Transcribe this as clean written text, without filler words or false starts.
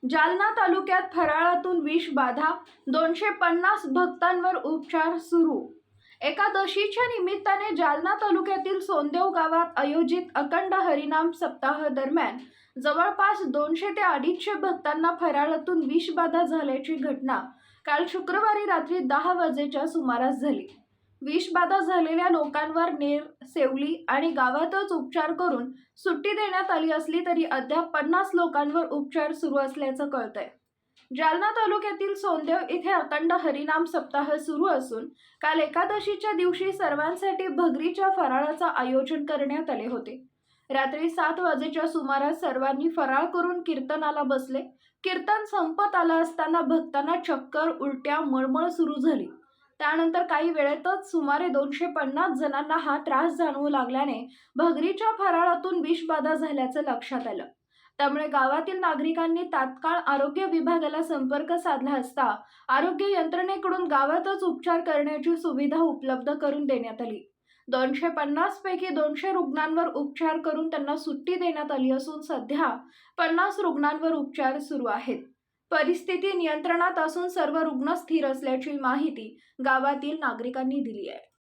जालना तालुक्यात फराळातून विष बाधा, 250 भक्तांवर उपचार सुरू। एकादशीच्या निमित्ताने जालना तालुक्यातील सोनदेव गावात आयोजित अखंड हरिनाम सप्ताह दरम्यान जवळपास 200 ते 250 भक्तांना फराळातून विषबाधा झाल्याची घटना काल शुक्रवारी रात्री 10 वाजेच्या सुमारास झाली। विषबाधा झालेल्या लोकांवर नेर, सेवली आणि गावातच उपचार करून सुट्टी देण्यात आली असली तरी अद्याप 50 लोकांवर उपचार सुरू असल्याचं कळतंय। जालना तालुक्यातील सोनदेव इथे अखंड हरिनाम सप्ताह सुरू असून काल एकादशीच्या दिवशी सर्वांसाठी भगरीच्या फराळाचं आयोजन करण्यात आले होते। रात्री 7 वाजेच्या सुमारास सर्वांनी फराळ करून कीर्तनाला बसले। कीर्तन संपत आलं असताना भक्तांना चक्कर, उलट्या, मळमळ सुरू झाली। त्यानंतर काही वेळेतच सुमारे 250 जणांना हा त्रास जाणवू लागल्याने भगरीच्या फराळातून विषबाधा झाल्याचं लक्षात आलं। त्यामुळे गावातील नागरिकांनी तात्काळ आरोग्य विभागाला संपर्क साधला असता आरोग्य यंत्रणेकडून गावातच उपचार करण्याची सुविधा उपलब्ध करून देण्यात आली। 250 पैकी 200 रुग्णांवर उपचार करून त्यांना सुट्टी देण्यात आली असून सध्या 50 रुग्णांवर उपचार सुरू आहेत। परिस्थिती नियंत्रणात असून सर्व रुग्ण स्थिर असल्याची माहिती गावातील नागरिकांनी दिली आहे।